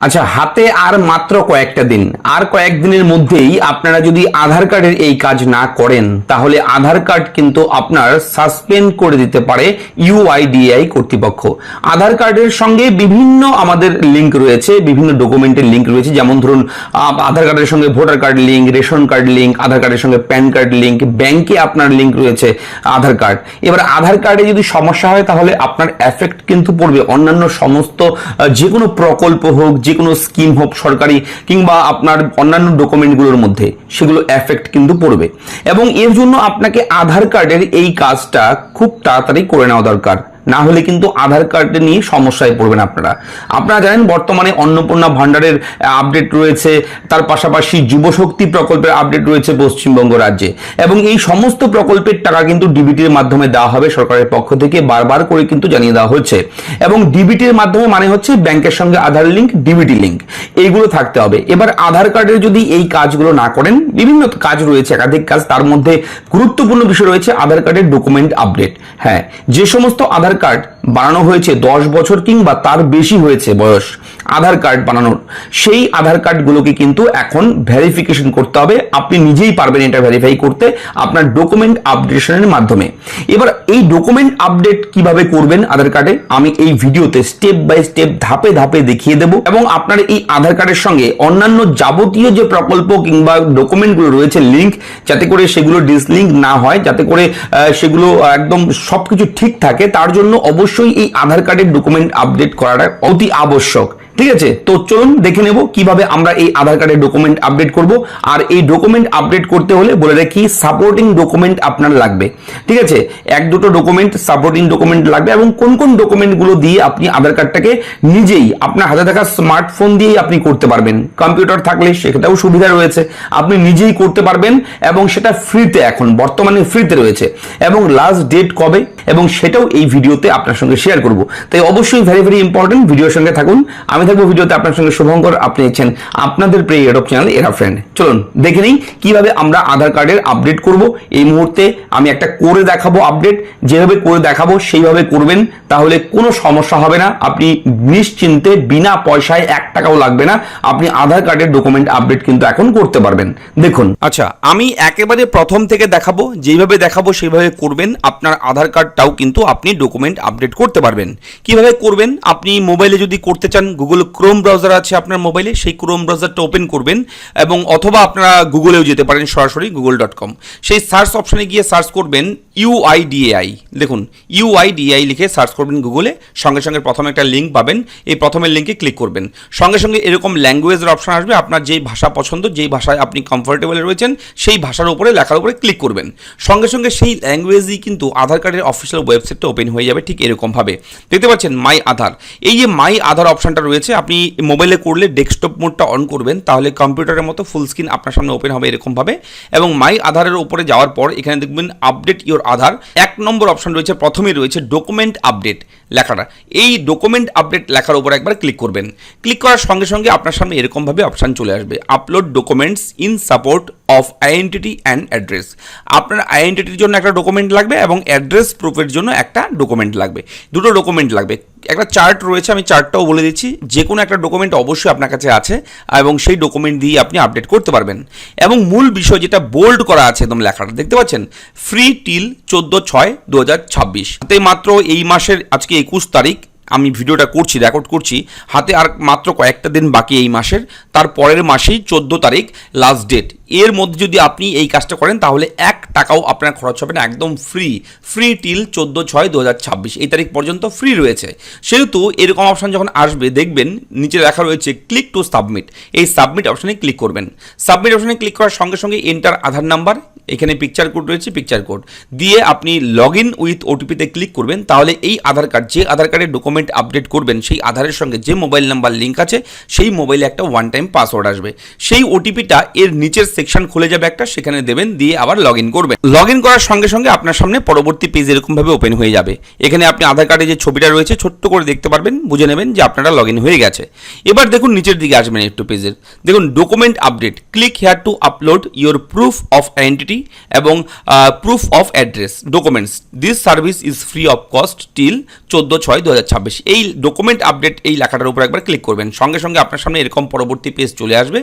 আচ্ছা, হাতে আর মাত্র কয়েকটা দিন, আর কয়েকদিনের মধ্যেই আপনারা যদি আধার কার্ডের এই কাজ না করেন তাহলে আধার কার্ড কিন্তু আপনার সাসপেন্ড করে দিতে পারে ইউআইডিএআই কর্তৃপক্ষ। আধার কার্ডের সঙ্গে বিভিন্ন আমাদের লিঙ্ক রয়েছে, বিভিন্ন ডকুমেন্টের লিঙ্ক রয়েছে, যেমন ধরুন আধার কার্ডের সঙ্গে voter card link, ration card link, Aadhaar কার্ডের সঙ্গে প্যান কার্ড লিঙ্ক, ব্যাংকে আপনার লিঙ্ক রয়েছে আধার কার্ড। এবার আধার কার্ডে যদি সমস্যা হয় তাহলে আপনার এফেক্ট কিন্তু পড়বে অন্যান্য সমস্ত যে কোনো প্রকল্প হোক, যে কোনো স্কিম হোক সরকারি, কিংবা আপনার অন্যান্য ডকুমেন্টগুলোর মধ্যে সেগুলো এফেক্ট কিন্তু পড়বে। এবং এর জন্য আপনাকে আধার কার্ডের এই কাজটা খুব তাড়াতাড়ি করে নেওয়া দরকার, না হলে কিন্তু আধার কার্ড নিয়ে সমস্যায় পড়বেন আপনারা জানেন বর্তমানে অন্নপূর্ণা ভান্ডারের আপডেট রয়েছে, তার পাশাপাশি যুবশক্তি প্রকল্পের আপডেট রয়েছে পশ্চিমবঙ্গ রাজ্যে, এবং এই সমস্ত প্রকল্পের টাকা কিন্তু ডিবিটির মাধ্যমে দেওয়া হবে সরকারের পক্ষ থেকে, বারবার করে কিন্তু জানিয়ে দেওয়া হচ্ছে। এবং ডিবিটির মাধ্যমে মানে হচ্ছে ব্যাংকের সঙ্গে আধার লিঙ্ক, ডিবিটি লিঙ্ক, এইগুলো থাকতে হবে। এবার আধার কার্ডের যদি এই কাজগুলো না করেন, বিভিন্ন কাজ রয়েছে, একাধিক কাজ, তার মধ্যে গুরুত্বপূর্ণ বিষয় রয়েছে আধার কার্ডের ডকুমেন্ট আপডেট। হ্যাঁ, যে সমস্ত আধার কার্ড বানানো হয়েছে 10 বছর কিংবা তার বেশি হয়েছে বয়স আধার কার্ড বানানোর, সেই আধার কার্ডগুলোকে কিন্তু এখন ভেরিফিকেশন করতে হবে। আপনি নিজেই পারবেন এটা ভেরিফাই করতে আপনার ডকুমেন্ট আপডেশনের মাধ্যমে। এবার এই ডকুমেন্ট আপডেট কিভাবে করবেন আধার কার্ডে, আমি এই ভিডিওতে স্টেপ বাই স্টেপ ধাপে ধাপে দেখিয়ে দেব। এবং আপনার এই আধার কার্ডের সঙ্গে অন্যান্য যাবতীয় যে প্রকল্প কিংবা ডকুমেন্টগুলো রয়েছে লিঙ্ক, যাতে করে সেগুলো ডিসলিঙ্ক না হয়, যাতে করে সেগুলো একদম সবকিছু ঠিক থাকে, তার জন্য অবশ্যই এই আধার কার্ডের ডকুমেন্ট আপডেট করাটা অতি আবশ্যক। ঠিক আছে, তো চলুন দেখে নেব কিভাবে আমরা এই আধার কার্ডের ডকুমেন্ট আপডেট করব। আর এই ডকুমেন্ট আপডেট করতে হলে বলে রাখি, সাপোর্টিং ডকুমেন্ট আপনার লাগবে। ঠিক আছে, এক দুটো ডকুমেন্ট সাপোর্টিং ডকুমেন্ট লাগবে। এবং কোন কোন ডকুমেন্টগুলো দিয়ে আপনি আধার কার্ডটাকে নিজেই আপনার হাতে থাকা স্মার্টফোন দিয়েই আপনি করতে পারবেন, কম্পিউটার থাকলে সেটাও সুবিধা রয়েছে, আপনি নিজেই করতে পারবেন, এবং সেটা ফ্রিতে, এখন বর্তমানে ফ্রিতে রয়েছে। এবং লাস্ট ডেট কবে এবং সেটাও এই ভিডিওতে আপনার সঙ্গে শেয়ার করব। তাই অবশ্যই ভেরি ভেরি ইম্পর্টেন্ট, ভিডিওর সঙ্গে থাকুন। আমি থাকবো ভিডিওতে আপনার সঙ্গে শুভঙ্কর, আপনি দেখছেন আপনাদের প্রিয় ইউটিউব চ্যানেল এরা ফ্রেন্ড। চলুন দেখে নিই কিভাবে আমরা আধার কার্ডের আপডেট করব। এই মুহূর্তে আমি একটা করে দেখাবো আপডেট, যেভাবে করে দেখাবো সেইভাবে করবেন, তাহলে কোনো সমস্যা হবে না। আপনি নিশ্চিন্তে বিনা পয়সায় 1 টাকাও লাগবে না, আপনি আধার কার্ডের ডকুমেন্ট আপডেট কিন্তু এখন করতে পারবেন। দেখুন, আচ্ছা আমি একেবারে প্রথম থেকে দেখাবো, যেভাবে দেখাবো সেইভাবে করবেন, আপনার আধার কার্ডটাও কিন্তু আপনি ডকুমেন্ট আপডেট করতে পারবেন। কিভাবে করবেন, আপনি মোবাইলে যদি করতে চান, গুগল ক্রোম ব্রাউজার আছে আপনার মোবাইলে, সেই ক্রোম ব্রাউজারটা ওপেন করবেন, এবং অথবা আপনারা গুগলেও যেতে পারেন, সরাসরি google.com, সেই সার্চ অপশনে গিয়ে সার্চ করবেন ইউআইডিএআই। দেখুন, ইউআইডিএআই লিখে সার্চ করবেন গুগলে, সঙ্গে সঙ্গে প্রথমে একটা লিঙ্ক পাবেন, এই প্রথমের লিঙ্কে ক্লিক করবেন, সঙ্গে সঙ্গে এরকম ল্যাঙ্গুয়েজের অপশন আসবে। আপনার যেই ভাষা পছন্দ, যেই ভাষায় আপনি কমফোর্টেবল রয়েছেন, সেই ভাষার উপরে লেখার উপরে ক্লিক করবেন, সঙ্গে সঙ্গে সেই ল্যাঙ্গুয়েজই কিন্তু আধার কার্ডের অফিসিয়াল ওয়েবসাইটটা ওপেন হয়ে যাবে। ঠিক এরকমভাবে দেখতে পাচ্ছেন মাই আধার, এই যে মাই আধার অপশনটা রয়েছে, আপনি মোবাইলে করলে ডেস্কটপ মোডটা অন করবেন, তাহলে কম্পিউটারের মতো ফুল স্ক্রিন আপনার সামনে ওপেন হবে এরকমভাবে। এবং মাই আধারের উপরে যাওয়ার পর এখানে দেখবেন update your Aadhaar, 1 number option রয়েছে, প্রথমেই রয়েছে ডকুমেন্ট আপডেট লেখাটা। এই ডকুমেন্ট আপডেট লেখার উপর একবার ক্লিক করবেন। ক্লিক করার সঙ্গে সঙ্গে আপনার সামনে এরকমভাবে অপশান চলে আসবে, upload documents in support of identity and address. আপনার আইডেন্টিটির জন্য একটা ডকুমেন্ট লাগবে এবং অ্যাড্রেস প্রুফের জন্য একটা ডকুমেন্ট লাগবে, দুটো ডকুমেন্ট লাগবে। একটা চার্ট রয়েছে, আমি চার্টটাও বলে দিচ্ছি, যে কোনো একটা ডকুমেন্ট অবশ্যই আপনার কাছে আছে, এবং সেই ডকুমেন্ট দিয়ে আপনি আপডেট করতে পারবেন। এবং মূল বিষয় যেটা বোল্ড করা আছে একদম লেখাটা, দেখতে পাচ্ছেন, ফ্রি টিল 14/6/2026। হাতে মাত্র এই মাসের আজকে 21 তারিখ আমি ভিডিওটা করছি, রেকর্ড করছি, হাতে আর মাত্র কয়েকটা দিন বাকি এই মাসের, তার পরের মাসেই 14 তারিখ লাস্ট ডেট। এর মধ্যে যদি আপনি এই কাজটা করেন তাহলে 1 টাকাও আপনার খরচ হবে না, একদম ফ্রি টিল 14/6/2026, এই তারিখ পর্যন্ত ফ্রি রয়েছে। সেহেতু এরকম অপশান যখন আসবে দেখবেন নিচে লেখা রয়েছে ক্লিক টু সাবমিট, এই সাবমিট অপশানে ক্লিক করবেন। সাবমিট অপশানে ক্লিক করার সঙ্গে সঙ্গে এন্টার আধার নাম্বার, এখানে পিকচার কোড রয়েছে, পিকচার কোড দিয়ে আপনি লগ ইন উইথ ওটিপিতে ক্লিক করবেন। তাহলে এই আধার কার্ড, যে আধার কার্ডের ডকুমেন্ট আপডেট করবেন, সেই আধারের সঙ্গে যে মোবাইল নাম্বার লিঙ্ক আছে সেই মোবাইলে একটা ওয়ান টাইম পাসওয়ার্ড আসবে, সেই ওটিপিটা এর নিচের সেকশন খুলে যাবে একটা, সেখানে দেবেন, দিয়ে আবার লগ ইন করবেন। লগ ইন করার সঙ্গে সঙ্গে আপনার সামনে পরবর্তী পেজ এরকমভাবে ওপেন হয়ে যাবে। এখানে আপনি আধার কার্ডে যে ছবিটা রয়েছে ছোট্ট করে দেখতে পারবেন, বুঝে নেবেন যে আপনারা লগ ইন হয়ে গেছে। এবার দেখুন নিচের দিকে আসবেন একটু পেজের, দেখুন document update, click here to upload your proof of identity এবং proof of address documents, this service is free of cost till 14/6/2026। এই ডকুমেন্ট আপডেট এই লেখাটার উপর একবার ক্লিক করবেন, সঙ্গে সঙ্গে আপনার সামনে এরকম পরবর্তী পেজ চলে আসবে।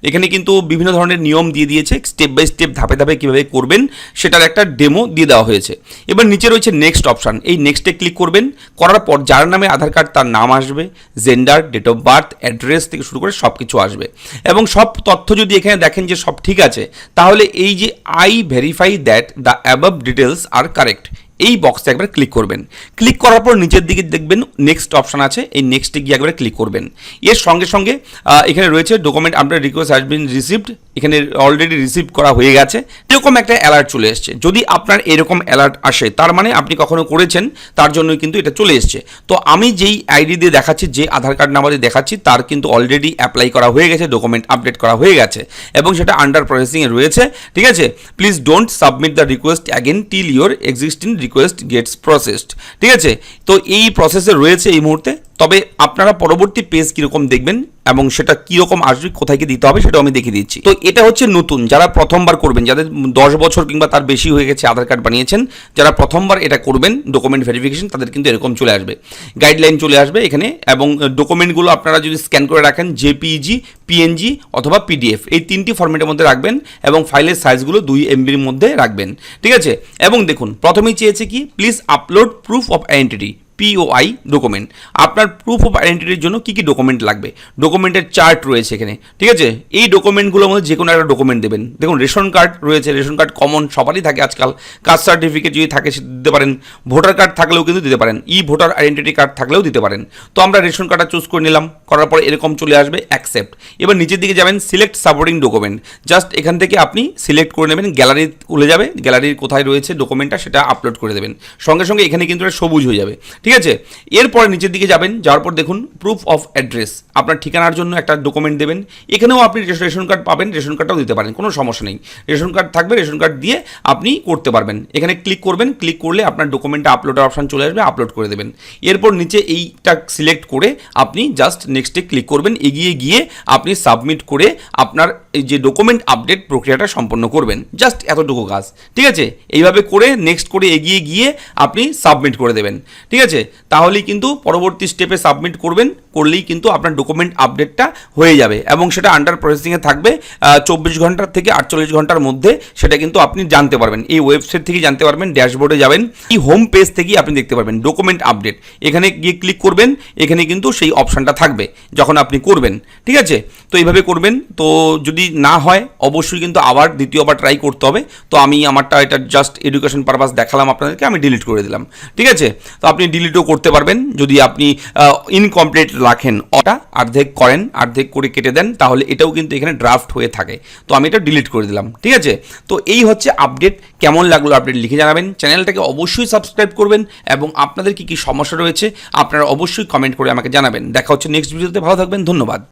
এখানে কিন্তু বিভিন্ন ধরনের নিয়ম দিয়ে দিয়েছে, স্টেপ বাই স্টেপ ধাপে ধাপে কীভাবে করবেন সেটার একটা ডেমো দিয়ে দেওয়া হয়েছে। এবার নিচে রয়েছে নেক্সট অপশান, এই নেক্সটে ক্লিক করবেন, করার পর যার নামে আধার কার্ড তার নাম আসবে, gender, date of birth, address থেকে শুরু করে সব কিছু আসবে। এবং সব তথ্য যদি এখানে দেখেন যে সব ঠিক আছে, তাহলে এই যে I verify that the above details are correct, এই বক্সে একবার ক্লিক করবেন। ক্লিক করার পর নিচের দিকে দেখবেন নেক্সট অপশন আছে, এই নেক্সটে গিয়ে একবার ক্লিক করবেন। এর সঙ্গে সঙ্গে এখানে রয়েছে document update request has been received, এখানে অলরেডি রিসিভ করা হয়ে গেছে, এরকম একটা অ্যালার্ট চলে এসছে। যদি আপনার এরকম অ্যালার্ট আসে তার মানে আপনি কখনো করেছেন, তার জন্যই কিন্তু এটা চলে এসছে। তো আমি যেই আইডি দিয়ে দেখাচ্ছি, যে আধার কার্ড নাম্বার দিয়ে দেখাচ্ছি, তার কিন্তু অলরেডি অ্যাপ্লাই করা হয়ে গেছে, ডকুমেন্ট আপডেট করা হয়ে গেছে এবং সেটা আন্ডার প্রসেসিংয়ে রয়েছে। ঠিক আছে, please don't submit the request again till your existing request gets processed. ঠিক আছে, তো এই প্রসেসে রয়েছে এই মুহূর্তে। তবে আপনারা পরবর্তী পেজ কীরকম দেখবেন এবং সেটা কীরকম আসবে, কোথায় কি দিতে হবে সেটাও আমি দেখিয়ে দিচ্ছি। তো এটা হচ্ছে নতুন, যারা প্রথমবার করবেন, যাদের 10 বছর কিংবা তার বেশি হয়ে গেছে আধার কার্ড বানিয়েছেন, যারা প্রথমবার এটা করবেন ডকুমেন্ট ভেরিফিকেশন, তাদের কিন্তু এরকম চলে আসবে, গাইডলাইন চলে আসবে এখানে। এবং ডকুমেন্টগুলো আপনারা যদি স্ক্যান করে রাখেন, জেপিইজি, পিএনজি অথবা পিডিএফ, এই 3টি ফরম্যাটের মধ্যে রাখবেন এবং ফাইলের সাইজগুলো 2 MBর মধ্যে রাখবেন। ঠিক আছে, এবং দেখুন প্রথমেই চেয়েছে কি, please upload proof of identity, POI document. আপনার প্রুফ অফ আইডেন্টিটির জন্য কী কী ডকুমেন্ট লাগবে, ডকুমেন্টের চার্ট রয়েছে এখানে। ঠিক আছে, এই ডকুমেন্টগুলোর মধ্যে যে কোনো একটা ডকুমেন্ট দেবেন। দেখুন রেশন কার্ড রয়েছে, রেশন কার্ড কমন সবারই থাকে আজকাল, কাস্ট সার্টিফিকেট যদি থাকে সেটা দিতে পারেন, ভোটার কার্ড থাকলেও কিন্তু দিতে পারেন, ভোটার আইডেন্টিটি কার্ড থাকলেও দিতে পারেন। তো আমরা রেশন কার্ডটা চুজ করে নিলাম, করার পরে এরকম চলে আসবে অ্যাকসেপ্ট। এবার নিচের দিকে যাবেন, সিলেক্ট সাপোর্টিং ডকুমেন্ট, জাস্ট এখান থেকে আপনি সিলেক্ট করে নেবেন, গ্যালারি খুলে যাবে, গ্যালারির কোথায় রয়েছে ডকুমেন্টটা সেটা আপলোড করে দেবেন, সঙ্গে সঙ্গে এখানে কিন্তু এটা সবুজ হয়ে যাবে। ঠিক আছে, এরপরে নিচের দিকে যাবেন, যাওয়ার পর দেখুন প্রুফ অফ অ্যাড্রেস, আপনার ঠিকানার জন্য একটা ডকুমেন্ট দেবেন। এখানেও আপনি রেশন কার্ড পাবেন, রেশন কার্ডটাও দিতে পারেন, কোনো সমস্যা নেই, রেশন কার্ড থাকবে, রেশন কার্ড দিয়ে আপনি করতে পারবেন। এখানে ক্লিক করবেন, ক্লিক করলে আপনার ডকুমেন্টটা আপলোডের অপশান চলে আসবে, আপলোড করে দেবেন। এরপর নিচে এইটা সিলেক্ট করে আপনি জাস্ট নেক্সটে ক্লিক করবেন, এগিয়ে গিয়ে আপনি সাবমিট করে আপনার এই যে ডকুমেন্ট আপডেট প্রক্রিয়াটা সম্পন্ন করবেন। জাস্ট এতটুকু কাজ। ঠিক আছে, এইভাবে করে নেক্সট করে এগিয়ে গিয়ে আপনি সাবমিট করে দেবেন। ঠিক আছে, তাহলেই কিন্তু পরবর্তী স্টেপে সাবমিট করলেই কিন্তু আপনার ডকুমেন্ট আপডেটটা হয়ে যাবে এবং সেটা আন্ডার প্রসেসিংয়ে থাকবে 24 ঘন্টার থেকে 48 ঘন্টার মধ্যে। সেটা কিন্তু আপনি জানতে পারবেন, এই ওয়েবসাইট থেকেই জানতে পারবেন, ড্যাশবোর্ডে যাবেন, এই হোম পেজ থেকেই আপনি দেখতে পারবেন ডকুমেন্ট আপডেট। এখানে গিয়ে ক্লিক করবেন, এখানে কিন্তু সেই অপশানটা থাকবে যখন আপনি করবেন। ঠিক আছে, তো এইভাবে করবেন। তো যদি না হয় অবশ্যই কিন্তু আবার দ্বিতীয়বার ট্রাই করতে হবে। তো আমি আমারটা এটা জাস্ট এডুকেশন পারপাস দেখালাম আপনাদেরকে, আমি ডিলিট করে দিলাম। ঠিক আছে, তো আপনি ডিলিটও করতে পারবেন যদি আপনি ইনকমপ্লিট রাখেন, ওটা অর্ধেক করেন, অর্ধেক করে কেটে দেন, তাহলে এটাও কিন্তু এখানে ড্রাফট হয়ে থাকে। তো আমি এটা ডিলিট করে দিলাম। ঠিক আছে, তো এই হচ্ছে আপডেট। কেমন লাগলো আপডেট লিখে জানাবেন, চ্যানেলটাকে অবশ্যই সাবস্ক্রাইব করবেন এবং আপনাদের কী কী সমস্যা রয়েছে আপনারা অবশ্যই কমেন্ট করে আমাকে জানাবেন। দেখা হচ্ছে নেক্সট ভিডিওতে, ভালো থাকবেন, ধন্যবাদ।